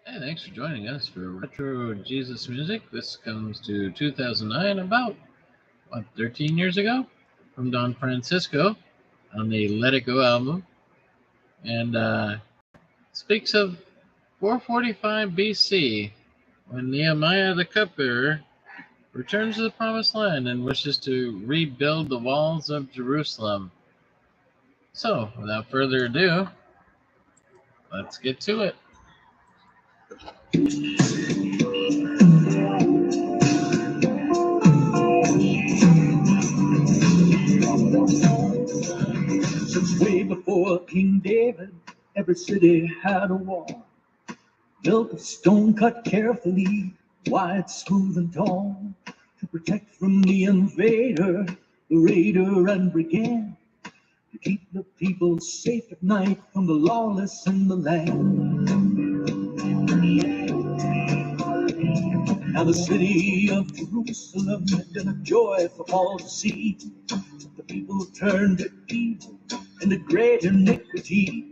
Hey, thanks for joining us for Retro Jesus Music. This comes to 2009, about, 13 years ago, from Don Francisco on the Let It Go album. And speaks of 445 BC, when Nehemiah the cupbearer returns to the Promised Land and wishes to rebuild the walls of Jerusalem. So, without further ado, let's get to it. Since way before King David, every city had a wall, built of stone cut carefully, wide, smooth, and tall, to protect from the invader, the raider, and brigand, to keep the people safe at night from the lawless in the land. Now the city of Jerusalem had been a joy for all to see. The people turned to evil and to great iniquity,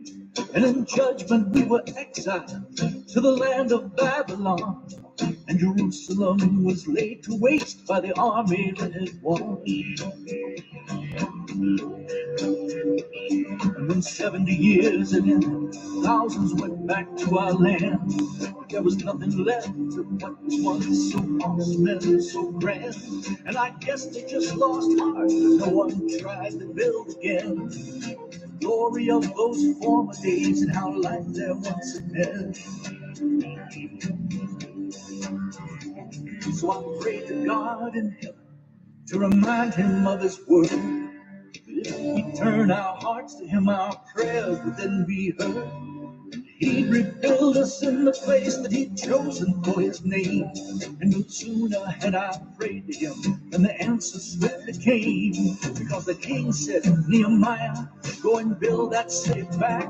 and in judgment we were exiled to the land of Babylon, and Jerusalem was laid to waste by the army that had won. And when 70 years had ended, thousands went back to our land. But there was nothing left of what was once so awesome and so grand. And I guess they just lost heart, no one tried to build again. The glory of those former days and how life there once had been. So I prayed to God in heaven to remind him of his word. If we turn our hearts to him, our prayers would then be heard. He'd rebuild us in the place that he'd chosen for his name. And no sooner had I prayed to him than the answer swiftly came. Because the king said, Nehemiah, go and build that city back.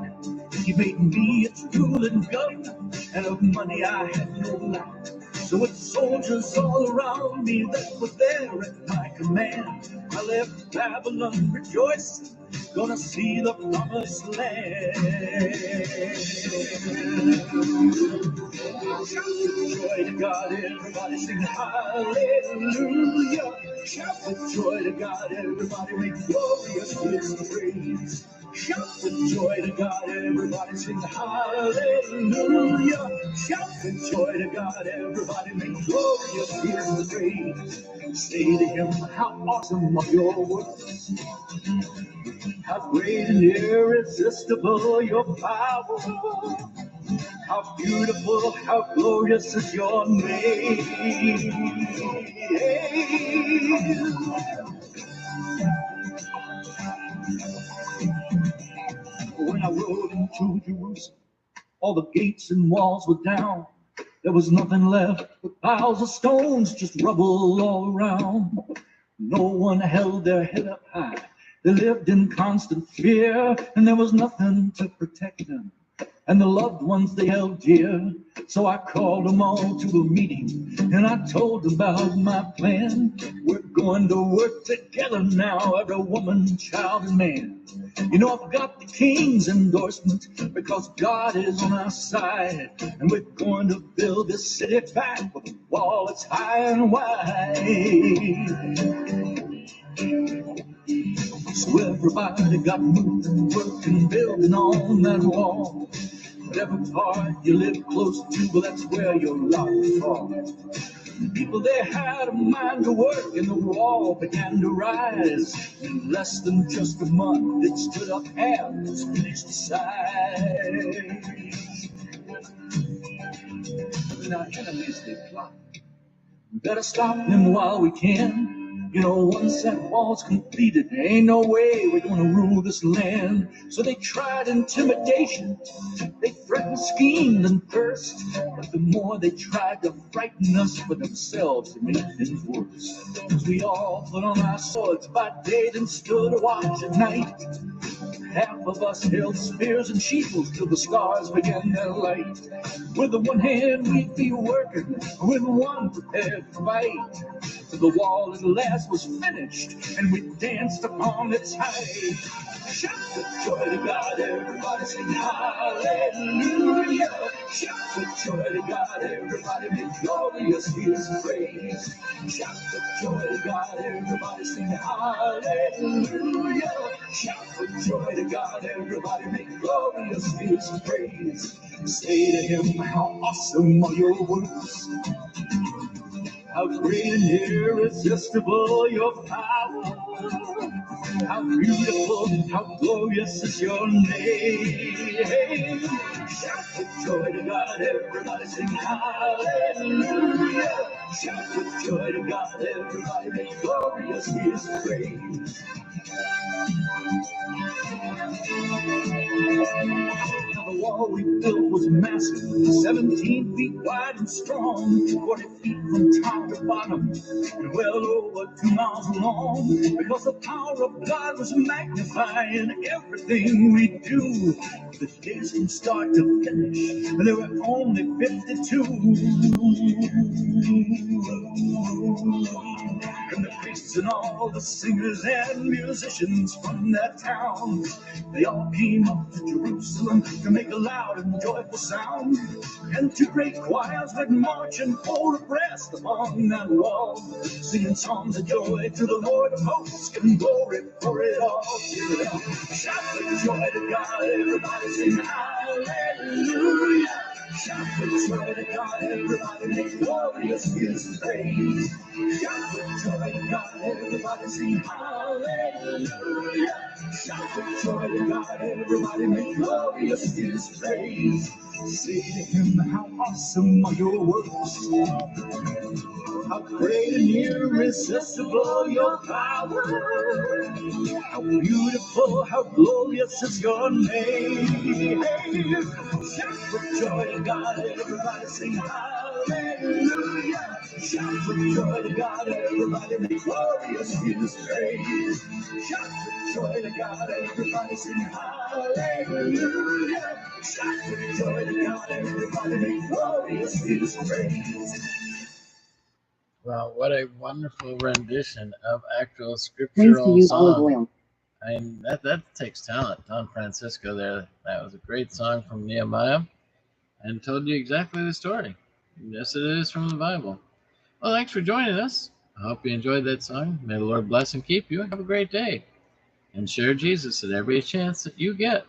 He made me its ruling governor, and of money I had no lack. So with soldiers all around me that were there at my command, I left Babylon rejoicing, gonna see the promised land. Joy to God, everybody sing hallelujah. Shout with joy to God, everybody make glorious his praise. Shout with joy to God, everybody sing hallelujah. Shout with joy to God, everybody make glorious his praise. Say to him, how awesome are your works, how great and irresistible your power. How beautiful, how glorious is your name. When I rode into Jerusalem, all the gates and walls were down. There was nothing left but piles of stones, just rubble all around. No one held their head up high. They lived in constant fear, and there was nothing to protect them and the loved ones they held dear. So I called them all to a meeting, and I told them about my plan. We're going to work together now, every woman, child, and man. You know, I've got the king's endorsement because God is on our side, and we're going to build this city back with a wall that's high and wide. So everybody got moving, working, building on that wall. Whatever part you live close to, well, that's where your lot will fall. People, they had a mind to work, and the wall began to rise. In less than just a month, it stood up half, was finished aside. And our enemies, they plot. We better stop them while we can. You know, once that wall's completed, there ain't no way we're gonna rule this land. So they tried intimidation, they threatened, schemed, and cursed. But the more they tried to frighten us for themselves, it made things worse. Cause we all put on our swords by day and stood a watch at night. Half of us held spears and shields till the stars began their light. With the one hand we'd be working, with one prepared to fight. Till the wall at last was finished, and we danced upon its height. Shout with joy to God, everybody sing hallelujah. hallelujah. Shout for joy to God, everybody make glorious His praise. Shout for joy to God, everybody sing hallelujah. Shout for joy to God, everybody make glorious His praise. Say to Him, how awesome are your works, how great and irresistible your power. How beautiful, how glorious is your name. Shout for joy to God, everybody sing hallelujah. Shout for joy to God, everybody make glorious His praise. Now the wall we built was massive, 17 feet wide and strong, 40 feet from top to bottom, and well over 2 miles long. Because the power of God was magnifying everything we do. The days from start to finish, and there were only 52. And the priests and all the singers and musicians from that town, they all came up to Jerusalem to make a loud and joyful sound. And two great choirs would march and hold abreast along that wall, singing songs of joy to the Lord of hosts and glory for it all. Give it up. Shout for joy to God, everybody sing hallelujah. Shout for joy to God, everybody make glorious His praise. Shout for joy to God, everybody sing hallelujah. Shout for joy to God, everybody make glorious His praise. Say to Him, how awesome are your works, how great and irresistible your power. How beautiful, how glorious is your name. Shout for joy to God, everybody sing hallelujah. Shout for joy to God, everybody make glorious His praise. Shout for joy to God, everybody sing hallelujah. Shout for joy to God, everybody make glorious His praise. Wow, what a wonderful rendition of actual Thanks to scriptural use olive song. oil. I mean, that takes talent. Don Francisco there. That was a great song from Nehemiah and told you exactly the story. Yes, it is from the Bible. Well, thanks for joining us. I hope you enjoyed that song. May the Lord bless and keep you. Have a great day. And share Jesus at every chance that you get.